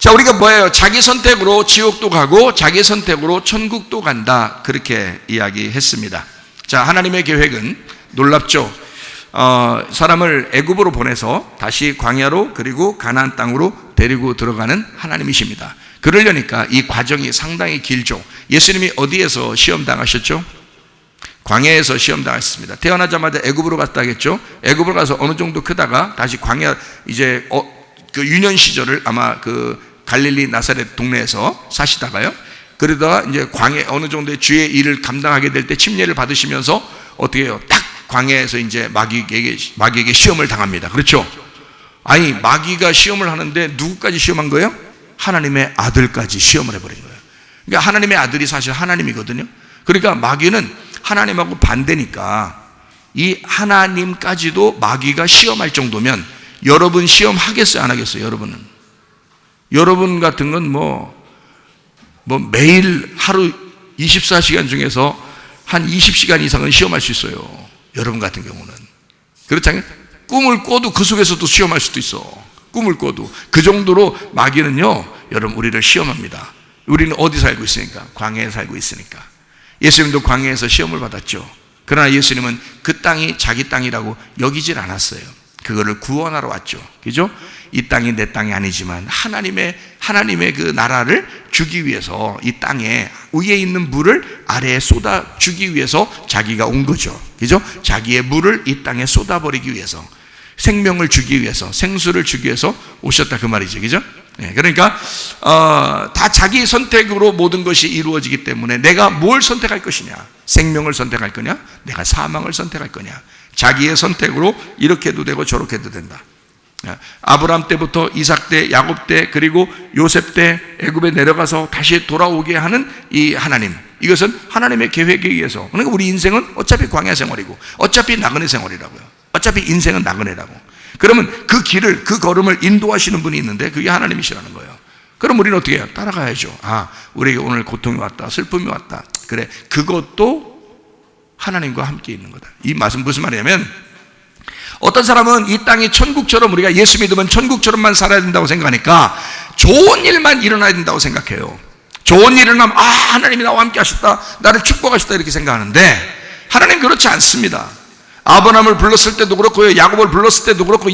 자, 우리가 뭐예요? 자기 선택으로 지옥도 가고 자기 선택으로 천국도 간다, 그렇게 이야기했습니다. 자, 하나님의 계획은 놀랍죠. 사람을 애굽으로 보내서 다시 광야로 그리고 가나안 땅으로 데리고 들어가는 하나님이십니다. 그러려니까 이 과정이 상당히 길죠. 예수님이 어디에서 시험 당하셨죠? 광야에서 시험 당하셨습니다. 태어나자마자 애굽으로 갔다 하겠죠. 애굽으로 가서 어느 정도 크다가 다시 광야, 이제 그 유년 시절을 아마 그 갈릴리 나사렛 동네에서 사시다가요, 그러다가 이제 광야 어느 정도의 주의 일을 감당하게 될 때 침례를 받으시면서 어떻게 해요? 딱 광야에서 이제 마귀에게 시험을 당합니다. 그렇죠? 아니, 마귀가 시험을 하는데 누구까지 시험한 거예요? 하나님의 아들까지 시험을 해버린 거예요. 그러니까 하나님의 아들이 사실 하나님이거든요. 그러니까 마귀는 하나님하고 반대니까 이 하나님까지도 마귀가 시험할 정도면 여러분 시험하겠어요, 안 하겠어요? 여러분 같은 건 뭐 매일 하루 24시간 중에서 한 20시간 이상은 시험할 수 있어요. 여러분 같은 경우는. 그렇잖아요. 꿈을 꿔도 그 속에서도 시험할 수도 있어. 꿈을 꿔도. 그 정도로 마귀는요, 여러분, 우리를 시험합니다. 우리는 어디 살고 있으니까? 광야에 살고 있으니까. 예수님도 광야에서 시험을 받았죠. 그러나 예수님은 그 땅이 자기 땅이라고 여기질 않았어요. 그거를 구원하러 왔죠. 그죠? 이 땅이 내 땅이 아니지만 하나님의 그 나라를 주기 위해서 이 땅에 위에 있는 물을 아래에 쏟아 주기 위해서 자기가 온 거죠. 그죠? 자기의 물을 이 땅에 쏟아버리기 위해서, 생명을 주기 위해서, 생수를 주기 위해서 오셨다, 그 말이죠. 그죠? 네, 그러니까 다 자기 선택으로 모든 것이 이루어지기 때문에 내가 뭘 선택할 것이냐? 생명을 선택할 거냐? 내가 사망을 선택할 거냐? 자기의 선택으로 이렇게 해도 되고 저렇게 해도 된다. 아브라함 때부터 이삭 때, 야곱 때, 그리고 요셉 때 애굽에 내려가서 다시 돌아오게 하는 이 하나님, 이것은 하나님의 계획에 의해서. 그러니까 우리 인생은 어차피 광야 생활이고 어차피 나그네 생활이라고요. 어차피 인생은 나그네라고. 그러면 그 길을, 그 걸음을 인도하시는 분이 있는데 그게 하나님이시라는 거예요. 그럼 우리는 어떻게 해요? 따라가야죠. 우리에게 오늘 고통이 왔다, 슬픔이 왔다, 그래, 그것도 하나님과 함께 있는 거다. 이 말씀 무슨 말이냐면, 어떤 사람은 이 땅이 천국처럼, 우리가 예수 믿으면 천국처럼만 살아야 된다고 생각하니까 좋은 일만 일어나야 된다고 생각해요. 좋은 일이 일어나면 하나님이 나와 함께 하셨다, 나를 축복하셨다, 이렇게 생각하는데 하나님 그렇지 않습니다. 아브라함을 불렀을 때도 그렇고요, 야곱을 불렀을 때도 그렇고,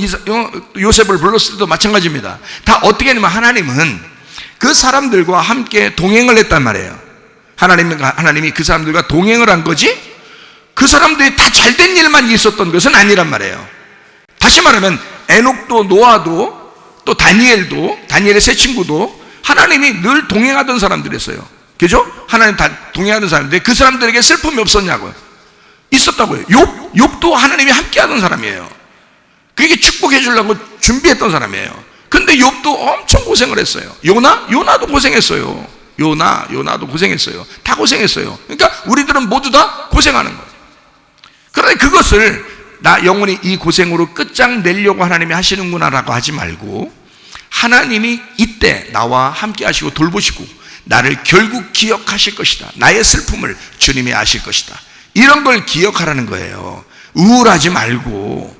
요셉을 불렀을 때도 마찬가지입니다. 다 어떻게 하냐면 하나님은 그 사람들과 함께 동행을 했단 말이에요. 하나님이 그 사람들과 동행을 한 거지, 그 사람들이 다 잘된 일만 있었던 것은 아니란 말이에요. 다시 말하면 에녹도 노아도 또 다니엘의 세 친구도 하나님이 늘 동행하던 사람들이었어요. 그죠? 하나님 다 동행하던 사람인데 그 사람들에게 슬픔이 없었냐고요? 있었다고요. 욥도 하나님이 함께하던 사람이에요. 그에게 축복해 주려고 준비했던 사람이에요. 근데 욥도 엄청 고생을 했어요. 요나도 고생했어요. 요나도 고생했어요. 다 고생했어요. 그러니까 우리들은 모두 다 고생하는 거예요. 그런데 그것을 나 영원히 이 고생으로 끝장내려고 하나님이 하시는구나 라고 하지 말고, 하나님이 이때 나와 함께 하시고 돌보시고 나를 결국 기억하실 것이다, 나의 슬픔을 주님이 아실 것이다, 이런 걸 기억하라는 거예요. 우울하지 말고,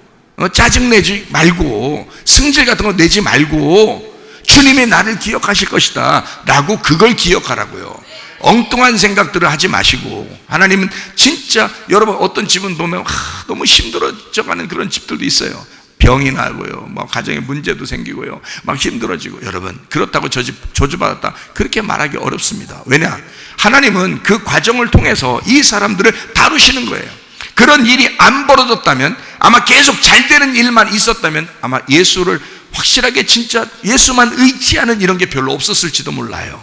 짜증내지 말고, 승질 같은 거 내지 말고, 주님이 나를 기억하실 것이다 라고 그걸 기억하라고요. 엉뚱한 생각들을 하지 마시고. 하나님은 진짜, 여러분 어떤 집은 보면 너무 힘들어져가는 그런 집들도 있어요. 병이 나고요, 가정에 문제도 생기고요, 막 힘들어지고. 여러분, 그렇다고 저 집 저주받았다, 그렇게 말하기 어렵습니다. 왜냐? 하나님은 그 과정을 통해서 이 사람들을 다루시는 거예요. 그런 일이 안 벌어졌다면, 아마 계속 잘 되는 일만 있었다면 아마 예수를 확실하게, 진짜 예수만 의지하는 이런 게 별로 없었을지도 몰라요.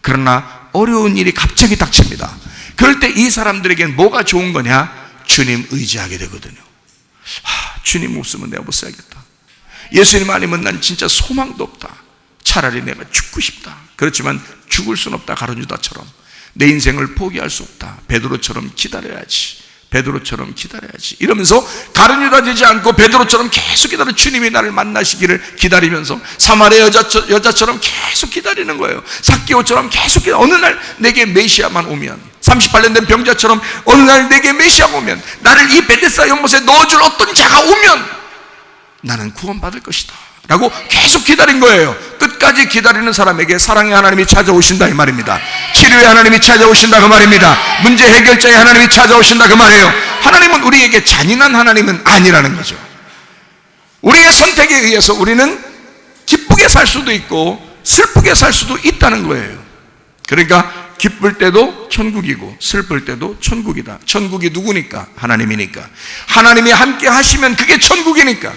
그러나 어려운 일이 갑자기 닥칩니다. 그럴 때 이 사람들에게는 뭐가 좋은 거냐? 주님 의지하게 되거든요. 주님 없으면 내가 못 살겠다, 예수님 아니면 난 진짜 소망도 없다, 차라리 내가 죽고 싶다, 그렇지만 죽을 순 없다, 가룟 유다처럼 내 인생을 포기할 수 없다, 베드로처럼 기다려야지, 이러면서 가룟 유다 되지 않고 베드로처럼 계속 기다려 주님이 나를 만나시기를 기다리면서, 사마리아 여자처럼 계속 기다리는 거예요. 삭개오처럼 계속 기다려. 어느 날 내게 메시아만 오면, 38년 된 병자처럼 어느 날 내게 메시아가 오면, 나를 이 베데스다 연못에 넣어줄 어떤 자가 오면 나는 구원받을 것이다. 라고 계속 기다린 거예요. 끝까지 기다리는 사람에게 사랑의 하나님이 찾아오신다 이 말입니다. 치료의 하나님이 찾아오신다 그 말입니다. 문제 해결자의 하나님이 찾아오신다 그 말이에요. 하나님은 우리에게 잔인한 하나님은 아니라는 거죠. 우리의 선택에 의해서 우리는 기쁘게 살 수도 있고 슬프게 살 수도 있다는 거예요. 그러니까 기쁠 때도 천국이고 슬플 때도 천국이다. 천국이 누구니까? 하나님이니까. 하나님이 함께 하시면 그게 천국이니까.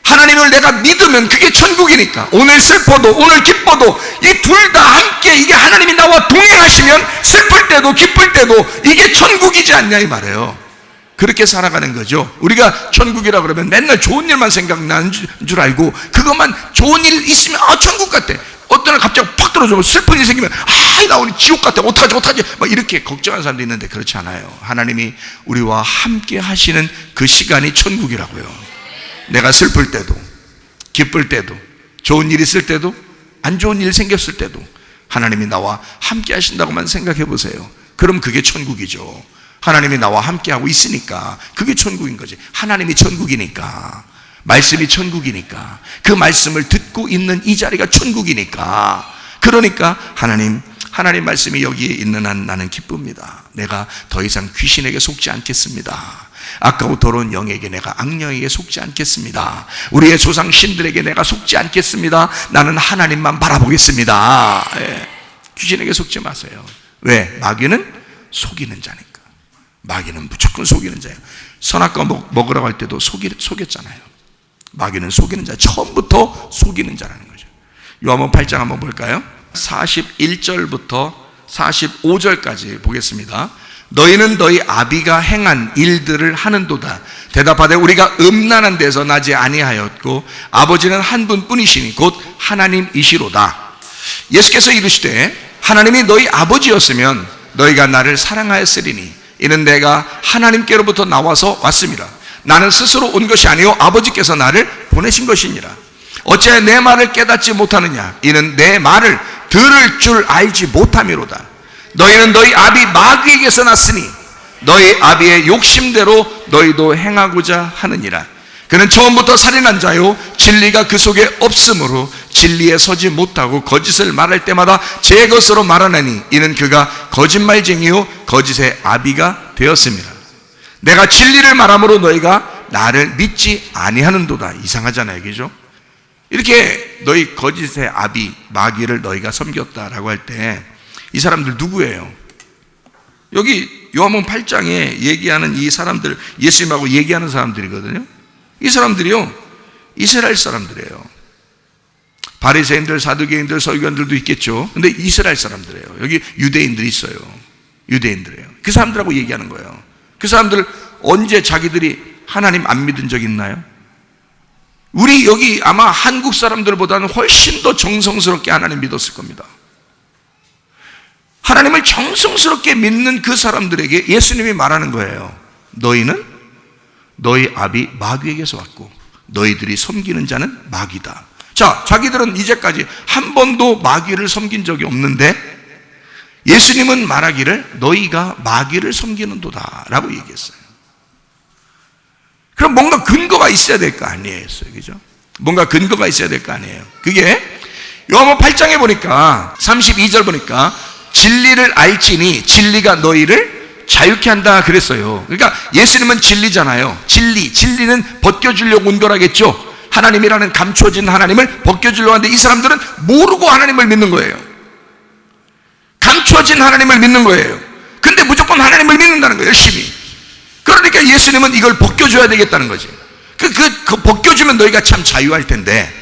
하나님을 내가 믿으면 그게 천국이니까. 오늘 슬퍼도 오늘 기뻐도 이 둘 다 함께 이게 하나님이 나와 동행하시면 슬플 때도 기쁠 때도 이게 천국이지 않냐 이 말이에요. 그렇게 살아가는 거죠. 우리가 천국이라 그러면 맨날 좋은 일만 생각나는 줄 알고 그것만 좋은 일 있으면 천국 같아. 어떤 날 갑자기 팍 떨어져 슬픈 일이 생기면 나 오늘 지옥 같아 어떡하지 막 이렇게 걱정하는 사람도 있는데 그렇지 않아요. 하나님이 우리와 함께 하시는 그 시간이 천국이라고요. 내가 슬플 때도 기쁠 때도 좋은 일 있을 때도 안 좋은 일 생겼을 때도 하나님이 나와 함께 하신다고만 생각해 보세요. 그럼 그게 천국이죠. 하나님이 나와 함께하고 있으니까 그게 천국인 거지. 하나님이 천국이니까, 말씀이 천국이니까, 그 말씀을 듣고 있는 이 자리가 천국이니까. 그러니까 하나님 말씀이 여기에 있는 한 나는 기쁩니다. 내가 더 이상 귀신에게 속지 않겠습니다. 아까워 더러운 영에게 내가 악령에게 속지 않겠습니다. 우리의 조상 신들에게 내가 속지 않겠습니다. 나는 하나님만 바라보겠습니다. 귀신에게 속지 마세요. 왜? 마귀는 속이는 자니까. 마귀는 무조건 속이는 자예요. 선악과 먹으라고 할 때도 속였잖아요. 마귀는 속이는 자, 처음부터 속이는 자라는 거죠. 요한복음 8장 한번 볼까요? 41절부터 45절까지 보겠습니다. 너희는 너희 아비가 행한 일들을 하는도다. 대답하되 우리가 음란한 데서 나지 아니하였고 아버지는 한 분뿐이시니 곧 하나님이시로다. 예수께서 이르시되 하나님이 너희 아버지였으면 너희가 나를 사랑하였으리니 이는 내가 하나님께로부터 나와서 왔습니다. 나는 스스로 온 것이 아니요 아버지께서 나를 보내신 것이니라. 어찌하여 내 말을 깨닫지 못하느냐? 이는 내 말을 들을 줄 알지 못함이로다. 너희는 너희 아비 마귀에게서 났으니 너희 아비의 욕심대로 너희도 행하고자 하느니라. 그는 처음부터 살인한 자요 진리가 그 속에 없으므로 진리에 서지 못하고 거짓을 말할 때마다 제 것으로 말하나니 이는 그가 거짓말쟁이요 거짓의 아비가 되었습니다. 내가 진리를 말함으로 너희가 나를 믿지 아니하는도다. 이상하잖아요, 그죠? 이렇게 너희 거짓의 아비 마귀를 너희가 섬겼다라고 할 때 이 사람들 누구예요? 여기 요한복음 8장에 얘기하는 이 사람들, 예수님하고 얘기하는 사람들이거든요. 이 사람들이요 이스라엘 사람들이에요. 바리새인들, 사두개인들, 서기관들도 있겠죠. 근데 이스라엘 사람들이에요. 여기 유대인들이 있어요. 유대인들이에요. 그 사람들하고 얘기하는 거예요. 그 사람들 언제 자기들이 하나님 안 믿은 적 있나요? 우리 여기 아마 한국 사람들보다는 훨씬 더 정성스럽게 하나님 믿었을 겁니다. 하나님을 정성스럽게 믿는 그 사람들에게 예수님이 말하는 거예요. 너희는 너희 아비 마귀에게서 왔고 너희들이 섬기는 자는 마귀다. 자, 자기들은 이제까지 한 번도 마귀를 섬긴 적이 없는데 예수님은 말하기를 너희가 마귀를 섬기는도다 라고 얘기했어요. 그럼 뭔가 근거가 있어야 될 거 아니에요, 그죠? 뭔가 근거가 있어야 될 거 아니에요. 그게 요한복음 8장에 보니까 32절 보니까 진리를 알지니 진리가 너희를 자유케 한다 그랬어요. 그러니까 예수님은 진리잖아요. 진리는 벗겨주려고 온 거라겠죠. 하나님이라는 감춰진 하나님을 벗겨주려고 하는데 이 사람들은 모르고 하나님을 믿는 거예요. 감춰진 하나님을 믿는 거예요. 근데 무조건 하나님을 믿는다는 거예요, 열심히. 그러니까 예수님은 이걸 벗겨줘야 되겠다는 거지. 그 벗겨주면 너희가 참 자유할 텐데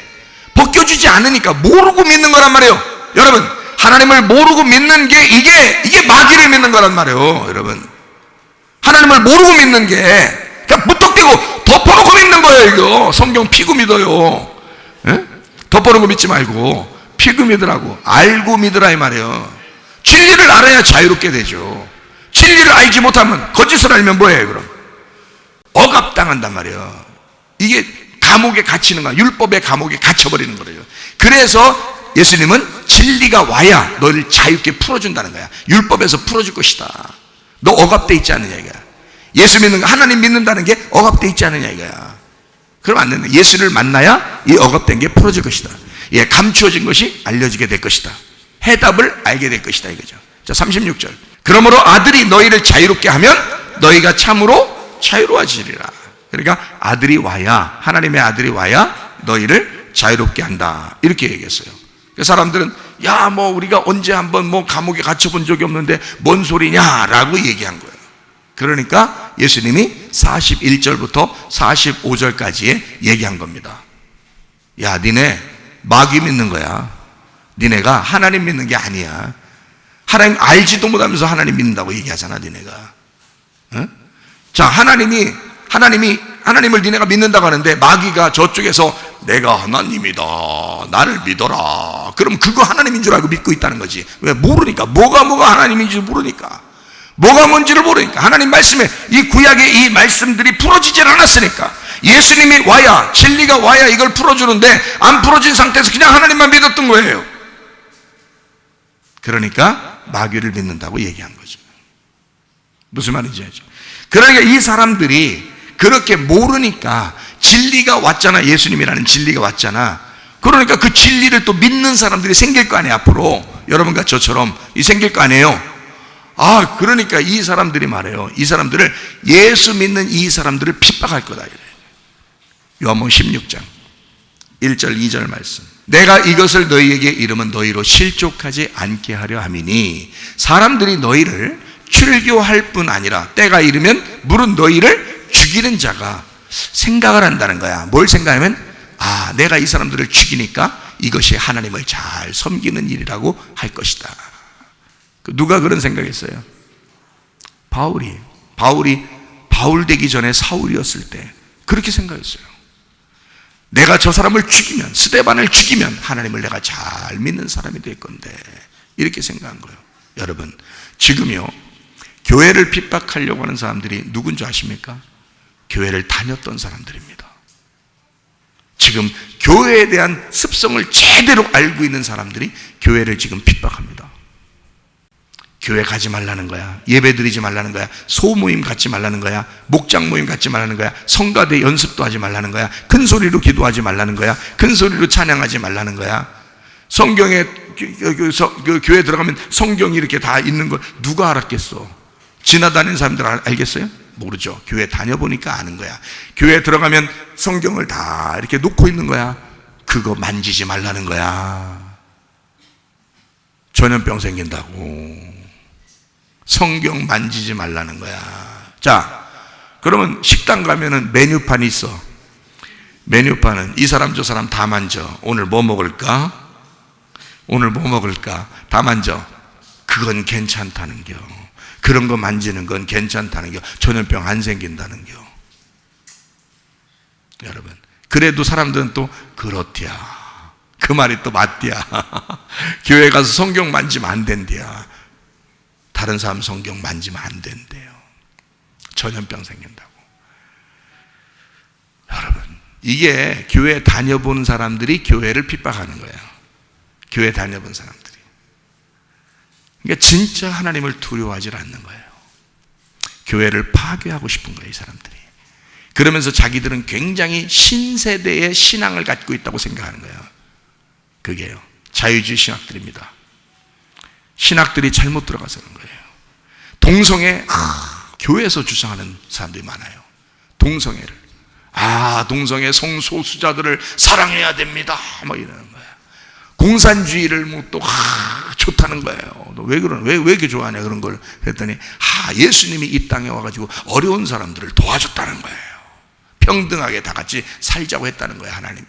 벗겨주지 않으니까 모르고 믿는 거란 말이에요. 여러분, 하나님을 모르고 믿는 게 이게 마귀를 믿는 거란 말이에요. 여러분, 하나님을 모르고 믿는 게 그냥 무턱대고 덮어놓고 믿는 거예요. 이거 성경 피고 믿어요. 예? 덮어놓고 믿지 말고 피고 믿으라고. 알고 믿으라 이 말이에요. 진리를 알아야 자유롭게 되죠. 진리를 알지 못하면, 거짓을 알면 뭐예요 그럼? 억압당한단 말이에요. 이게 감옥에 갇히는 거야. 율법의 감옥에 갇혀버리는 거예요. 그래서 예수님은 진리가 와야 너를 자유롭게 풀어준다는 거야. 율법에서 풀어줄 것이다. 너 억압돼 있지 않느냐 이거야. 예수 믿는 거, 하나님 믿는다는 게 억압돼 있지 않느냐 이거야. 그러면 안 된다. 예수를 만나야 이 억압된 게 풀어질 것이다. 예, 감추어진 것이 알려지게 될 것이다. 해답을 알게 될 것이다 이거죠. 자, 36절. 그러므로 아들이 너희를 자유롭게 하면 너희가 참으로 자유로워지리라. 그러니까 아들이 와야, 하나님의 아들이 와야 너희를 자유롭게 한다, 이렇게 얘기했어요. 사람들은 야, 뭐 우리가 언제 한번 뭐 감옥에 갇혀본 적이 없는데 뭔 소리냐라고 얘기한 거예요. 그러니까 예수님이 41절부터 45절까지에 얘기한 겁니다. 야, 니네 마귀 믿는 거야. 니네가 하나님 믿는 게 아니야. 하나님 알지도 못하면서 하나님 믿는다고 얘기하잖아, 니네가. 응? 자, 하나님을 니네가 믿는다고 하는데 마귀가 저쪽에서 내가 하나님이다, 나를 믿어라. 그럼 그거 하나님인 줄 알고 믿고 있다는 거지. 왜? 모르니까. 뭐가 하나님인지 모르니까. 뭐가 뭔지를 모르니까. 하나님 말씀에, 이 구약의 이 말씀들이 풀어지질 않았으니까. 예수님이 와야, 진리가 와야 이걸 풀어주는데 안 풀어진 상태에서 그냥 하나님만 믿었던 거예요. 그러니까 마귀를 믿는다고 얘기한 거죠. 무슨 말인지 알죠? 그러니까 이 사람들이 그렇게 모르니까, 진리가 왔잖아. 예수님이라는 진리가 왔잖아. 그러니까 그 진리를 또 믿는 사람들이 생길 거 아니에요. 앞으로 여러분과 저처럼 생길 거 아니에요. 아, 그러니까 이 사람들이 말해요. 이 사람들을, 예수 믿는 이 사람들을 핍박할 거다 이래요. 요한복음 16장 1절 2절 말씀. 내가 이것을 너희에게 이르면 너희로 실족하지 않게 하려 함이니 사람들이 너희를 출교할 뿐 아니라 때가 이르면 물은 너희를 죽이는 자가 생각을 한다는 거야. 뭘 생각하면, 아, 내가 이 사람들을 죽이니까 이것이 하나님을 잘 섬기는 일이라고 할 것이다. 누가 그런 생각했어요? 바울이 바울 되기 전에 사울이었을 때 그렇게 생각했어요. 내가 저 사람을 죽이면, 스데반을 죽이면 하나님을 내가 잘 믿는 사람이 될 건데, 이렇게 생각한 거예요. 여러분, 지금요 교회를 핍박하려고 하는 사람들이 누군지 아십니까? 교회를 다녔던 사람들입니다. 지금 교회에 대한 습성을 제대로 알고 있는 사람들이 교회를 지금 핍박합니다. 교회 가지 말라는 거야. 예배 드리지 말라는 거야. 소모임 갖지 말라는 거야. 목장 모임 갖지 말라는 거야. 성가대 연습도 하지 말라는 거야. 큰 소리로 기도하지 말라는 거야. 큰 소리로 찬양하지 말라는 거야. 성경에 그 교회 들어가면 성경이 이렇게 다 있는 걸 누가 알았겠어? 지나다니는 사람들 알겠어요? 모르죠. 교회 다녀보니까 아는 거야. 교회 들어가면 성경을 다 이렇게 놓고 있는 거야. 그거 만지지 말라는 거야. 전염병 생긴다고. 성경 만지지 말라는 거야. 자, 그러면 식당 가면은 메뉴판이 있어. 메뉴판은 이 사람 저 사람 다 만져. 오늘 뭐 먹을까? 오늘 뭐 먹을까? 다 만져. 그건 괜찮다는 겨. 그런 거 만지는 건 괜찮다는 겨. 전염병 안 생긴다는 겨. 여러분, 그래도 사람들은 또 그렇디야. 그 말이 또 맞디야. 교회 가서 성경 만지면 안 된디야. 다른 사람 성경 만지면 안 된대요. 전염병 생긴다고. 여러분, 이게 교회 다녀본 사람들이 교회를 핍박하는 거예요. 교회 다녀본 사람들이. 그러니까 진짜 하나님을 두려워하지 않는 거예요. 교회를 파괴하고 싶은 거예요, 이 사람들이. 그러면서 자기들은 굉장히 신세대의 신앙을 갖고 있다고 생각하는 거예요. 그게요, 자유주의 신학들입니다. 신학들이 잘못 들어가서 그런 거예요. 동성애, 교회에서 주장하는 사람들이 많아요. 동성애를. 동성애 성소수자들을 사랑해야 됩니다, 뭐 이러는 거예요. 공산주의를 뭐 또 좋다는 거예요. 너 왜 그러냐? 왜 이렇게 좋아하냐? 그런 걸 했더니 예수님이 이 땅에 와가지고 어려운 사람들을 도와줬다는 거예요. 평등하게 다 같이 살자고 했다는 거예요, 하나님이.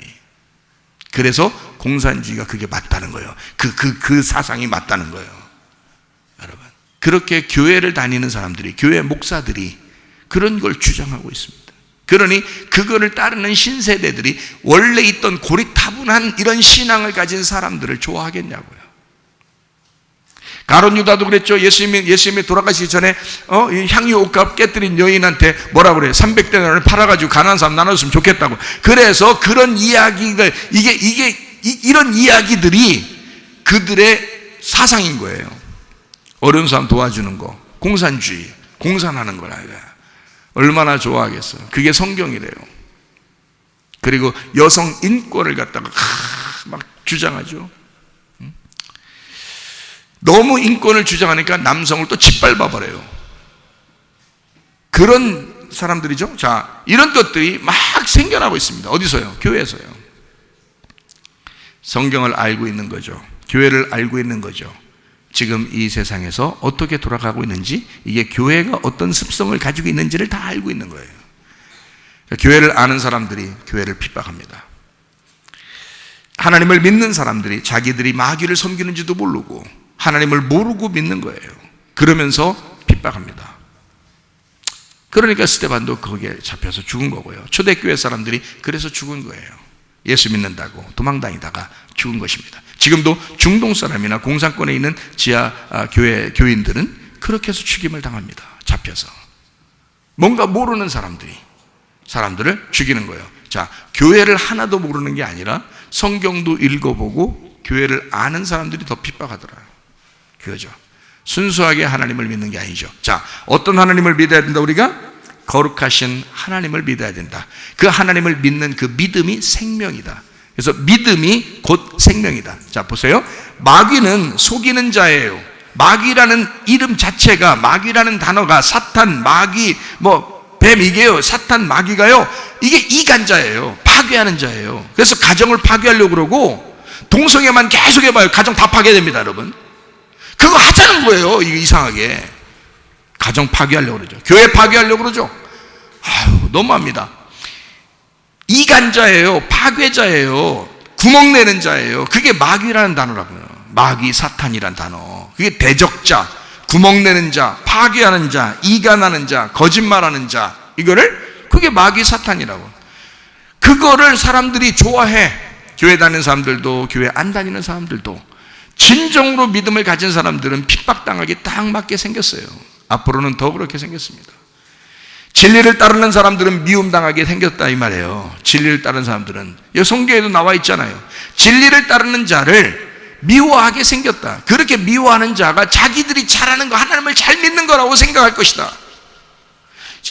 그래서 공산주의가 그게 맞다는 거예요. 그 사상이 맞다는 거예요. 여러분, 그렇게 교회를 다니는 사람들이, 교회 목사들이 그런 걸 주장하고 있습니다. 그러니 그거를 따르는 신세대들이 원래 있던 고리타분한 이런 신앙을 가진 사람들을 좋아하겠냐고요. 가룟 유다도 그랬죠. 예수님이 돌아가시기 전에 향유 옷값 깨뜨린 여인한테 뭐라 그래요? 300데나리온을 팔아가지고 가난한 사람 나눠줬으면 좋겠다고. 그래서 그런 이야기가, 이런 이야기들이 그들의 사상인 거예요. 어려운 사람 도와주는 거, 공산주의, 공산하는 거라. 얼마나 좋아하겠어요. 그게 성경이래요. 그리고 여성 인권을 갖다가 막 주장하죠. 너무 인권을 주장하니까 남성을 또 짓밟아 버려요. 그런 사람들이죠. 자, 이런 것들이 막 생겨나고 있습니다. 어디서요? 교회에서요. 성경을 알고 있는 거죠. 교회를 알고 있는 거죠. 지금 이 세상에서 어떻게 돌아가고 있는지, 이게 교회가 어떤 습성을 가지고 있는지를 다 알고 있는 거예요. 교회를 아는 사람들이 교회를 핍박합니다. 하나님을 믿는 사람들이 자기들이 마귀를 섬기는지도 모르고 하나님을 모르고 믿는 거예요. 그러면서 핍박합니다. 그러니까 스데반도 거기에 잡혀서 죽은 거고요. 초대교회 사람들이 그래서 죽은 거예요. 예수 믿는다고 도망다니다가 죽은 것입니다. 지금도 중동 사람이나 공산권에 있는 지하 교회 교인들은 그렇게 해서 죽임을 당합니다. 잡혀서. 뭔가 모르는 사람들을 죽이는 거예요. 자, 교회를 하나도 모르는 게 아니라 성경도 읽어보고 교회를 아는 사람들이 더 핍박하더라고요. 그거죠. 순수하게 하나님을 믿는 게 아니죠. 자, 어떤 하나님을 믿어야 된다? 우리가 거룩하신 하나님을 믿어야 된다. 그 하나님을 믿는 그 믿음이 생명이다. 그래서 믿음이 곧 생명이다. 자, 보세요. 마귀는 속이는 자예요. 마귀라는 이름 자체가, 마귀라는 단어가 사탄, 마귀, 뱀, 이게요, 사탄, 마귀가요, 이게 이간자예요. 파괴하는 자예요. 그래서 가정을 파괴하려고 그러고 동성애만 계속 해봐요. 가정 다 파괴됩니다, 여러분. 그거 하자는 거예요. 이게 이상하게 가정 파괴하려고 그러죠. 교회 파괴하려고 그러죠. 아유, 너무합니다. 이간자예요. 파괴자예요. 구멍내는 자예요. 그게 마귀라는 단어라고요. 마귀, 사탄이란 단어. 그게 대적자, 구멍내는 자, 파괴하는 자, 이간하는 자, 거짓말하는 자, 그게 마귀, 사탄이라고. 그거를 사람들이 좋아해. 교회 다니는 사람들도, 교회 안 다니는 사람들도. 진정으로 믿음을 가진 사람들은 핍박당하기 딱 맞게 생겼어요. 앞으로는 더 그렇게 생겼습니다. 진리를 따르는 사람들은 미움당하게 생겼다, 이 말이에요. 진리를 따르는 사람들은, 여기 성경에도 나와 있잖아요. 진리를 따르는 자를 미워하게 생겼다. 그렇게 미워하는 자가 자기들이 잘하는 거, 하나님을 잘 믿는 거라고 생각할 것이다.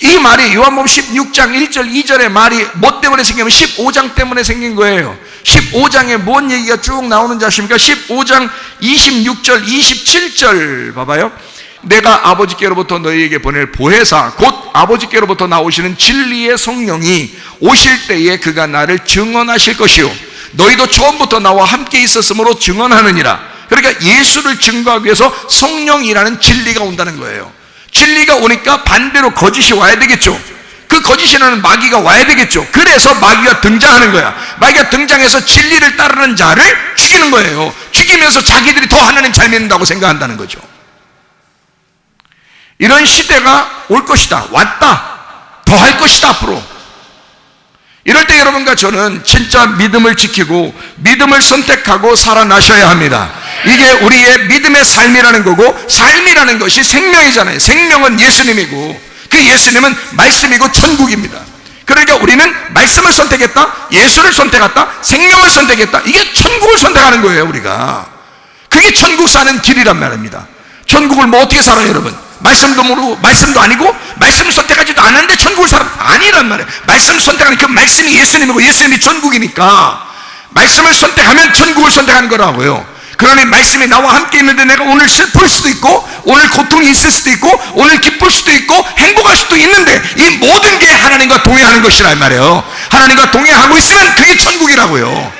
이 말이 요한복음 16장 1절 2절의 말이 뭐 때문에 생기면 15장 때문에 생긴 거예요. 15장에 뭔 얘기가 쭉 나오는지 아십니까? 15장 26절 27절 봐봐요. 내가 아버지께로부터 너희에게 보낼 보혜사 곧 아버지께로부터 나오시는 진리의 성령이 오실 때에 그가 나를 증언하실 것이요 너희도 처음부터 나와 함께 있었으므로 증언하느니라. 그러니까 예수를 증거하기 위해서 성령이라는 진리가 온다는 거예요. 진리가 오니까 반대로 거짓이 와야 되겠죠. 그 거짓이라는 마귀가 와야 되겠죠. 그래서 마귀가 등장하는 거야. 마귀가 등장해서 진리를 따르는 자를 죽이는 거예요. 죽이면서 자기들이 더 하나님 잘 믿는다고 생각한다는 거죠. 이런 시대가 올 것이다. 왔다. 더 할 것이다, 앞으로. 이럴 때 여러분과 저는 진짜 믿음을 지키고 믿음을 선택하고 살아나셔야 합니다. 이게 우리의 믿음의 삶이라는 거고, 삶이라는 것이 생명이잖아요. 생명은 예수님이고, 그 예수님은 말씀이고 천국입니다. 그러니까 우리는 말씀을 선택했다, 예수를 선택했다, 생명을 선택했다. 이게 천국을 선택하는 거예요, 우리가. 그게 천국 사는 길이란 말입니다. 천국을 뭐 어떻게 살아요, 여러분? 말씀도 모르고, 말씀도 아니고, 말씀을 선택하지도 않았는데 천국을 살아. 아니란 말이에요. 말씀을 선택하는 그 말씀이 예수님이고, 예수님이 천국이니까, 말씀을 선택하면 천국을 선택하는 거라고요. 그러니 말씀이 나와 함께 있는데 내가 오늘 슬플 수도 있고, 오늘 고통이 있을 수도 있고, 오늘 기쁠 수도 있고, 행복할 수도 있는데, 이 모든 게 하나님과 동행하는 것이란 말이에요. 하나님과 동행하고 있으면 그게 천국이라고요.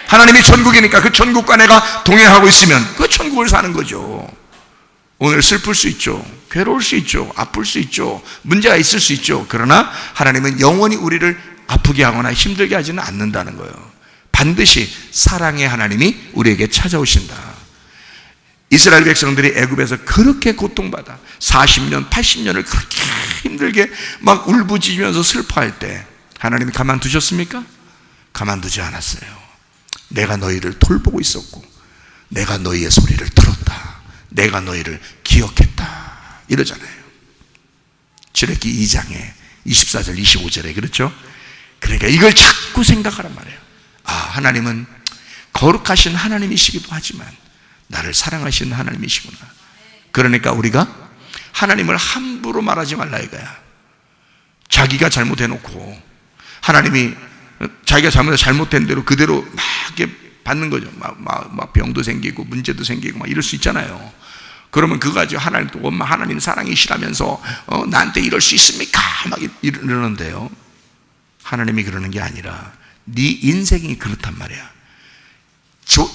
하나님이 천국이니까 그 천국과 내가 동행하고 있으면 그 천국을 사는 거죠. 오늘 슬플 수 있죠. 괴로울 수 있죠. 아플 수 있죠. 문제가 있을 수 있죠. 그러나 하나님은 영원히 우리를 아프게 하거나 힘들게 하지는 않는다는 거예요. 반드시 사랑의 하나님이 우리에게 찾아오신다. 이스라엘 백성들이 애굽에서 그렇게 고통받아 40년, 80년을 그렇게 힘들게 막 울부짖으면서 슬퍼할 때 하나님이 가만두셨습니까? 가만두지 않았어요. 내가 너희를 돌보고 있었고, 내가 너희의 소리를 들었다. 내가 너희를 기억했다. 이러잖아요. 출애굽기 2장에 24절 25절에 그렇죠? 그러니까 이걸 자꾸 생각하란 말이에요. 아, 하나님은 거룩하신 하나님이시기도 하지만 나를 사랑하시는 하나님이시구나. 그러니까 우리가 하나님을 함부로 말하지 말라 이거야. 자기가 잘못해놓고 하나님이 자기가 잘못된 대로 그대로 막 이렇게 받는 거죠. 막 병도 생기고 문제도 생기고 막 이럴 수 있잖아요. 그러면 그거 가지고 하나님 또 엄마 하나님 사랑이시라면서 나한테 이럴 수 있습니까? 막 이러는데요. 하나님이 그러는 게 아니라 네 인생이 그렇단 말이야.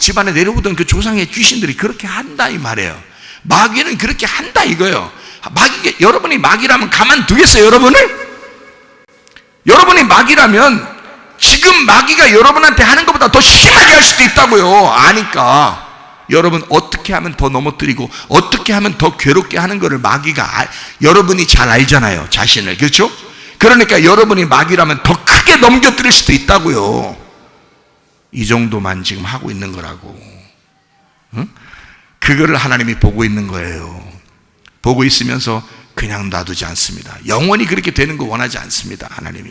집안에 내려오던 그 조상의 귀신들이 그렇게 한다 이 말이에요. 마귀는 그렇게 한다 이거예요. 여러분이 마귀라면 가만두겠어요? 여러분이 마귀라면 지금 마귀가 여러분한테 하는 것보다 더 심하게 할 수도 있다고요. 아니까 여러분 어떻게 하면 더 넘어뜨리고 어떻게 하면 더 괴롭게 하는 것을 마귀가 여러분이 잘 알잖아요. 자신을. 그렇죠? 그러니까 여러분이 마귀라면 더 크게 넘겨뜨릴 수도 있다고요. 이 정도만 지금 하고 있는 거라고. 응? 그거를 하나님이 보고 있는 거예요. 보고 있으면서 그냥 놔두지 않습니다. 영원히 그렇게 되는 거 원하지 않습니다. 하나님이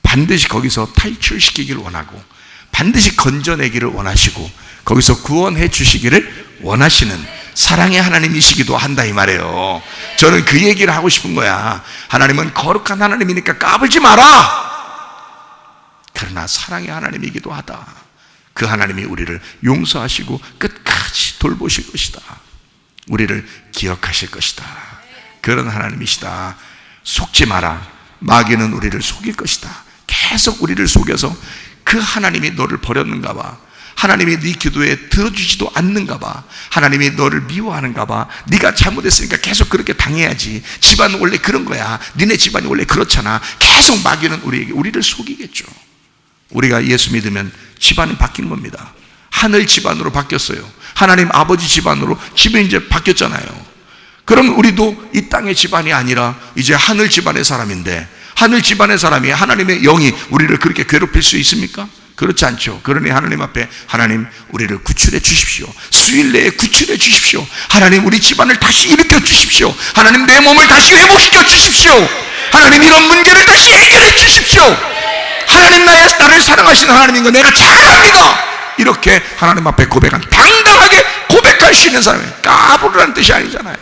반드시 거기서 탈출시키기를 원하고 반드시 건져내기를 원하시고 거기서 구원해 주시기를 원하시는 사랑의 하나님이시기도 한다 이 말이에요. 저는 그 얘기를 하고 싶은 거야. 하나님은 거룩한 하나님이니까 까불지 마라. 그러나 사랑의 하나님이기도 하다. 그 하나님이 우리를 용서하시고 끝까지 돌보실 것이다. 우리를 기억하실 것이다. 그런 하나님이시다. 속지 마라. 마귀는 우리를 속일 것이다. 계속 우리를 속여서 그 하나님이 너를 버렸는가 봐. 하나님이 네 기도에 들어주지도 않는가 봐. 하나님이 너를 미워하는가 봐. 네가 잘못했으니까 계속 그렇게 당해야지. 집안은 원래 그런 거야. 니네 집안이 원래 그렇잖아. 계속 마귀는 우리를 속이겠죠. 우리가 예수 믿으면 집안이 바뀐 겁니다. 하늘 집안으로 바뀌었어요. 하나님 아버지 집안으로 집이 이제 바뀌었잖아요. 그럼 우리도 이 땅의 집안이 아니라 이제 하늘 집안의 사람인데, 하늘 집안의 사람이 하나님의 영이 우리를 그렇게 괴롭힐 수 있습니까? 그렇지 않죠. 그러니 하나님 앞에 하나님 우리를 구출해 주십시오. 수일 내에 구출해 주십시오. 하나님 우리 집안을 다시 일으켜 주십시오. 하나님 내 몸을 다시 회복시켜 주십시오. 하나님 이런 문제를 다시 해결해 주십시오. 하나님 나를 사랑하시는 하나님인 거 내가 잘 압니다. 이렇게 하나님 앞에 당당하게 고백할 수 있는 사람이에요. 까부르라는 뜻이 아니잖아요.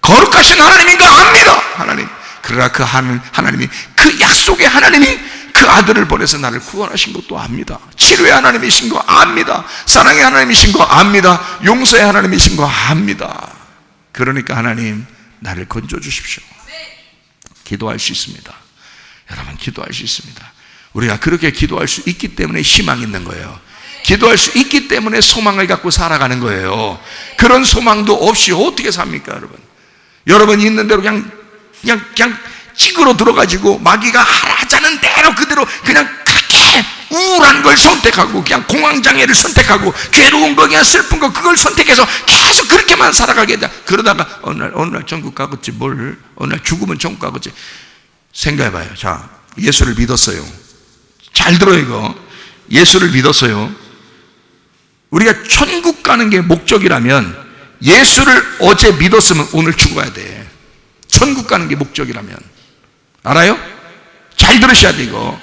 거룩하신 하나님인 거 압니다. 하나님. 그러나 그 하나님이, 그 약속의 하나님이 그 아들을 보내서 나를 구원하신 것도 압니다. 치료의 하나님이신 거 압니다. 사랑의 하나님이신 거 압니다. 용서의 하나님이신 거 압니다. 그러니까 하나님 나를 건져 주십시오. 기도할 수 있습니다. 여러분 기도할 수 있습니다. 우리가 그렇게 기도할 수 있기 때문에 희망이 있는 거예요. 기도할 수 있기 때문에 소망을 갖고 살아가는 거예요. 그런 소망도 없이 어떻게 삽니까, 여러분? 여러분이 있는 대로 그냥 찌그러 들어가지고 마귀가 하자는 대로 그대로 그냥 그렇게 우울한 걸 선택하고 그냥 공황장애를 선택하고 괴로운 거 그냥 슬픈 거 그걸 선택해서 계속 그렇게만 살아가게 돼. 그러다가 어느 날 천국 가겠지. 어느 날 죽으면 천국 가겠지. 생각해봐요. 자, 예수를 믿었어요. 잘 들어요 이거. 예수를 믿었어요. 우리가 천국 가는 게 목적이라면 예수를 어제 믿었으면 오늘 죽어야 돼. 천국 가는 게 목적이라면. 알아요? 잘 들으셔야 돼 이거.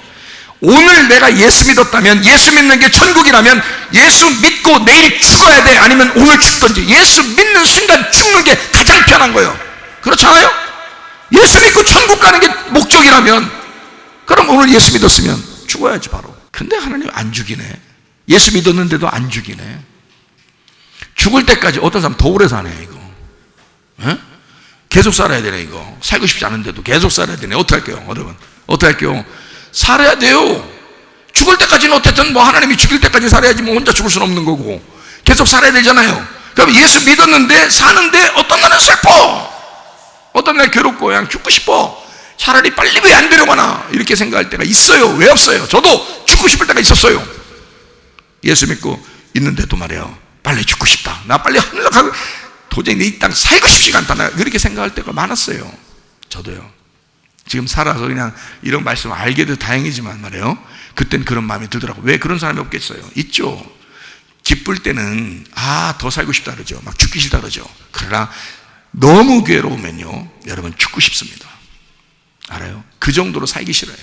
오늘 내가 예수 믿었다면, 예수 믿는 게 천국이라면 예수 믿고 내일 죽어야 돼. 아니면 오늘 죽든지. 예수 믿는 순간 죽는 게 가장 편한 거예요. 그렇잖아요? 예수 믿고 천국 가는 게 목적이라면 그럼 오늘 예수 믿었으면 죽어야지 바로. 근데 하나님 안 죽이네. 예수 믿었는데도 안 죽이네. 죽을 때까지 어떤 사람 더 오래 사네 이거. 에? 계속 살아야 되네 이거. 살고 싶지 않은데도 계속 살아야 되네. 어떻게 할게요 여러분? 어떻게 할게요? 살아야 돼요. 죽을 때까지는 어쨌든 뭐 하나님이 죽일 때까지 살아야지 뭐 혼자 죽을 수는 없는 거고 계속 살아야 되잖아요. 그럼 예수 믿었는데 사는데 어떤 날은 슬퍼, 어떤 날 괴롭고 그냥 죽고 싶어. 차라리 빨리 왜 안 데려가나 이렇게 생각할 때가 있어요. 왜 없어요? 저도 죽고 싶을 때가 있었어요. 예수 믿고 있는데도 말이에요. 빨리 죽고 싶다. 나 빨리 하늘로 가고 도저히 이 땅 살고 싶지가 않다. 나 그렇게 생각할 때가 많았어요. 저도요. 지금 살아서 그냥 이런 말씀 알게 돼도 다행이지만 말이에요. 그땐 그런 마음이 들더라고요. 왜 그런 사람이 없겠어요? 있죠. 기쁠 때는 더 살고 싶다 그러죠. 막 죽기 싫다 그러죠. 그러나 너무 괴로우면요 여러분 죽고 싶습니다. 알아요? 그 정도로 살기 싫어요.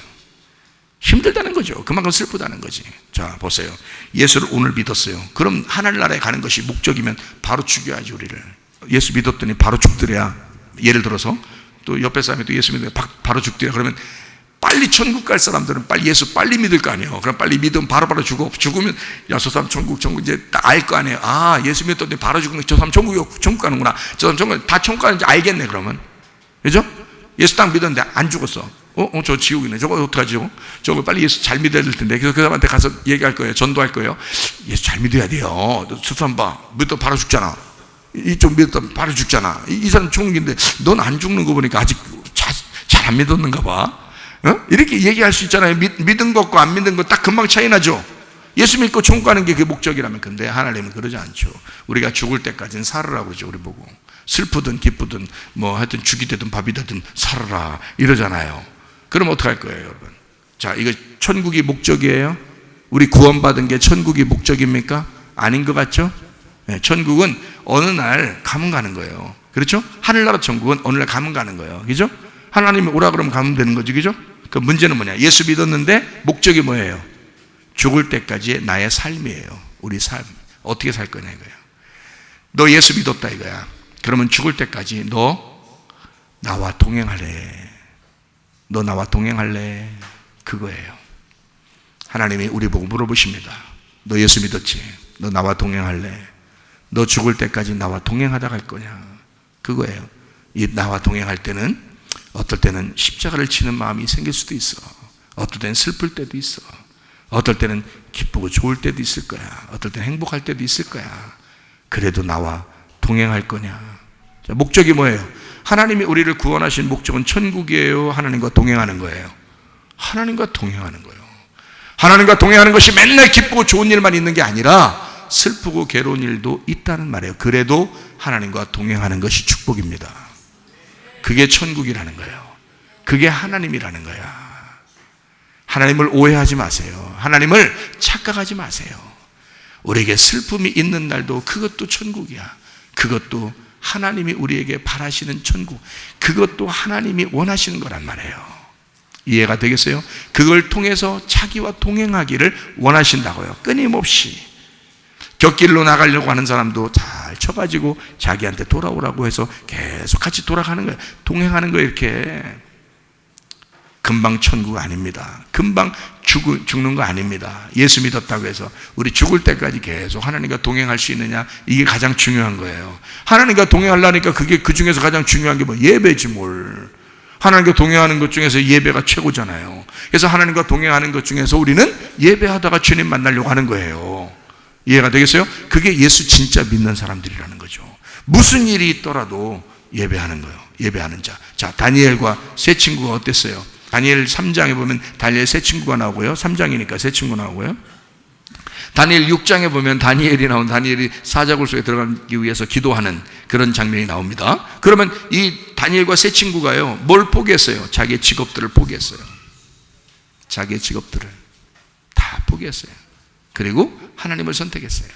힘들다는 거죠. 그만큼 슬프다는 거지. 자 보세요. 예수를 오늘 믿었어요. 그럼 하늘나라에 가는 것이 목적이면 바로 죽여야지 우리를. 예수 믿었더니 바로 죽더래야. 예를 들어서 또 옆에 사람이 또 예수 믿으면 바로 죽더래. 그러면 빨리 천국 갈 사람들은 빨리 예수 빨리 믿을 거 아니에요. 그럼 빨리 믿으면 바로바로 죽으면 야, 저 사람 천국 이제 알 거 아니에요. 아, 예수 믿었더니 바로 죽으면 저 사람 천국 가는구나. 저 사람 천국 가는지 알겠네, 그러면. 그죠? 예수 딱 믿었는데 안 죽었어. 저 지옥이네. 저거 어떡하죠? 저거 빨리 예수 잘 믿어야 될 텐데. 그래서 그 사람한테 가서 얘기할 거예요. 전도할 거예요. 예수 잘 믿어야 돼요. 저 사람 봐. 믿다 바로 죽잖아. 이쪽 믿다 바로 죽잖아. 이 사람 천국인데 넌 안 죽는 거 보니까 아직 잘 안 믿었는가 봐. 이렇게 얘기할 수 있잖아요. 믿은 것과 안 믿은 것 딱 금방 차이 나죠. 예수 믿고 천국 가는 게 그 목적이라면. 근데 하나님은 그러지 않죠. 우리가 죽을 때까지는 살으라고 그러죠. 우리 보고 슬프든 기쁘든 뭐 하여튼 죽이 되든 밥이 되든 살아라 이러잖아요. 그럼 어떡할 거예요, 여러분? 자, 이거 천국이 목적이에요? 우리 구원받은 게 천국이 목적입니까? 아닌 것 같죠? 네, 천국은 어느 날 가면 가는 거예요. 그렇죠? 하늘나라 천국은 어느 날 가면 가는 거예요. 그죠? 하나님이 오라 그러면 가면 되는 거지. 그죠? 그 문제는 뭐냐? 예수 믿었는데 목적이 뭐예요? 죽을 때까지의 나의 삶이에요. 우리 삶. 어떻게 살 거냐 이거야. 너 예수 믿었다 이거야. 그러면 죽을 때까지 너 나와 동행할래. 너 나와 동행할래. 그거예요. 하나님이 우리 보고 물어보십니다. 너 예수 믿었지? 너 나와 동행할래? 너 죽을 때까지 나와 동행하다 갈 거냐? 그거예요. 이 나와 동행할 때는 어떨 때는 십자가를 치는 마음이 생길 수도 있어. 어떨 때는 슬플 때도 있어. 어떨 때는 기쁘고 좋을 때도 있을 거야. 어떨 때는 행복할 때도 있을 거야. 그래도 나와 동행할 거냐? 자, 목적이 뭐예요? 하나님이 우리를 구원하신 목적은 천국이에요? 하나님과 동행하는 거예요? 하나님과 동행하는 거예요. 하나님과 동행하는 것이 맨날 기쁘고 좋은 일만 있는 게 아니라 슬프고 괴로운 일도 있다는 말이에요. 그래도 하나님과 동행하는 것이 축복입니다. 그게 천국이라는 거예요. 그게 하나님이라는 거야. 하나님을 오해하지 마세요. 하나님을 착각하지 마세요. 우리에게 슬픔이 있는 날도 그것도 천국이야. 그것도 하나님이 우리에게 바라시는 천국. 그것도 하나님이 원하시는 거란 말이에요. 이해가 되겠어요? 그걸 통해서 자기와 동행하기를 원하신다고요. 끊임없이. 곁길로 나가려고 하는 사람도 잘 쳐가지고 자기한테 돌아오라고 해서 계속 같이 돌아가는 거예요. 동행하는 거예요. 이렇게. 금방 천국 아닙니다. 금방 죽는 거 아닙니다. 예수 믿었다고 해서 우리 죽을 때까지 계속 하나님과 동행할 수 있느냐, 이게 가장 중요한 거예요. 하나님과 동행하려니까 그게 그 중에서 가장 중요한 게 뭐 예배지 뭘. 하나님과 동행하는 것 중에서 예배가 최고잖아요. 그래서 하나님과 동행하는 것 중에서 우리는 예배하다가 주님 만나려고 하는 거예요. 이해가 되겠어요? 그게 예수 진짜 믿는 사람들이라는 거죠. 무슨 일이 있더라도 예배하는 거예요. 예배하는 자. 자, 다니엘과 세 친구가 어땠어요? 다니엘 3장에 보면 다니엘 세 친구가 나오고요. 3장이니까 세 친구 나오고요. 다니엘 6장에 보면 다니엘이 사자굴 속에 들어가기 위해서 기도하는 그런 장면이 나옵니다. 그러면 이 다니엘과 세 친구가요, 뭘 포기했어요? 자기의 직업들을 포기했어요. 자기의 직업들을 다 포기했어요. 그리고 하나님을 선택했어요.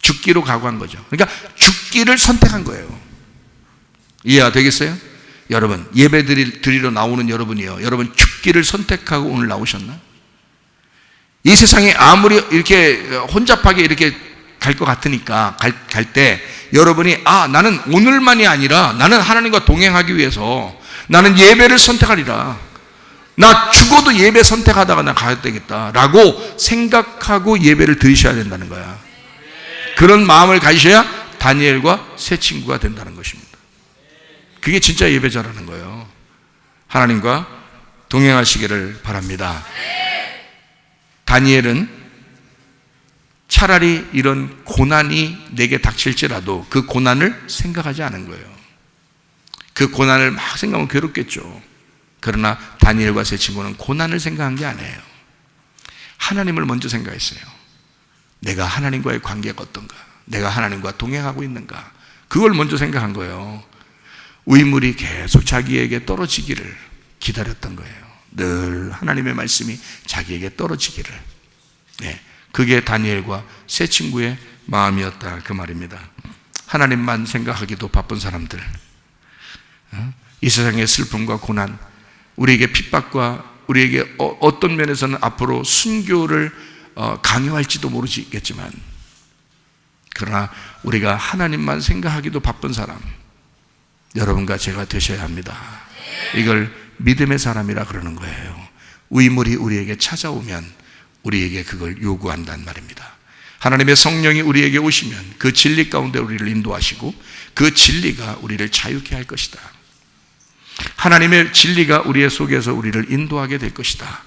죽기로 각오한 거죠. 그러니까 죽기를 선택한 거예요. 이해가 되겠어요? 여러분, 예배 드리러 나오는 여러분이요, 여러분 죽기를 선택하고 오늘 나오셨나? 이 세상에 아무리 이렇게 혼잡하게 이렇게 갈 것 같으니까 갈 때 여러분이 나는 오늘만이 아니라 나는 하나님과 동행하기 위해서 나는 예배를 선택하리라. 나 죽어도 예배 선택하다가 나 가야 되겠다 라고 생각하고 예배를 드리셔야 된다는 거야. 그런 마음을 가지셔야 다니엘과 세 친구가 된다는 것입니다. 그게 진짜 예배자라는 거예요. 하나님과 동행하시기를 바랍니다. 다니엘은 차라리 이런 고난이 내게 닥칠지라도 그 고난을 생각하지 않은 거예요. 그 고난을 막 생각하면 괴롭겠죠. 그러나 다니엘과 세 친구는 고난을 생각한 게 아니에요. 하나님을 먼저 생각했어요. 내가 하나님과의 관계가 어떤가? 내가 하나님과 동행하고 있는가? 그걸 먼저 생각한 거예요. 의물이 계속 자기에게 떨어지기를 기다렸던 거예요. 늘 하나님의 말씀이 자기에게 떨어지기를. 네, 그게 다니엘과 세 친구의 마음이었다, 그 말입니다. 하나님만 생각하기도 바쁜 사람들, 이 세상의 슬픔과 고난, 우리에게 핍박과 우리에게 어떤 면에서는 앞으로 순교를 강요할지도 모르겠지만, 그러나 우리가 하나님만 생각하기도 바쁜 사람, 여러분과 제가 되셔야 합니다. 이걸 믿음의 사람이라 그러는 거예요. 의물이 우리에게 찾아오면 우리에게 그걸 요구한단 말입니다. 하나님의 성령이 우리에게 오시면 그 진리 가운데 우리를 인도하시고 그 진리가 우리를 자유케 할 것이다. 하나님의 진리가 우리의 속에서 우리를 인도하게 될 것이다.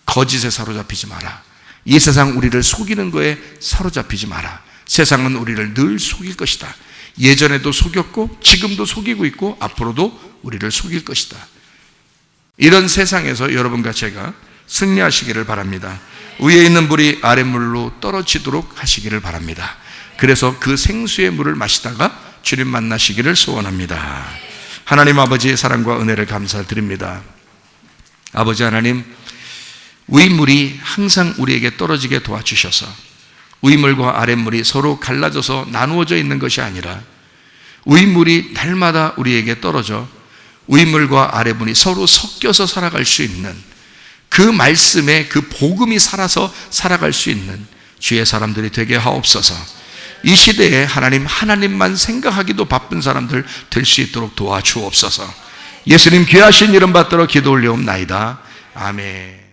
거짓에 사로잡히지 마라. 이 세상 우리를 속이는 거에 사로잡히지 마라. 세상은 우리를 늘 속일 것이다. 예전에도 속였고 지금도 속이고 있고 앞으로도 우리를 속일 것이다. 이런 세상에서 여러분과 제가 승리하시기를 바랍니다. 위에 있는 물이 아랫물로 떨어지도록 하시기를 바랍니다. 그래서 그 생수의 물을 마시다가 주님 만나시기를 소원합니다. 하나님 아버지의 사랑과 은혜를 감사드립니다. 아버지 하나님, 위물이 항상 우리에게 떨어지게 도와주셔서 위물과 아랫물이 서로 갈라져서 나누어져 있는 것이 아니라 위물이 날마다 우리에게 떨어져 위물과 아랫물이 서로 섞여서 살아갈 수 있는 그 말씀에 그 복음이 살아서 살아갈 수 있는 주의 사람들이 되게 하옵소서. 이 시대에 하나님만 생각하기도 바쁜 사람들 될 수 있도록 도와주옵소서. 예수님 귀하신 이름 받들어 기도 올려옵나이다. 아멘.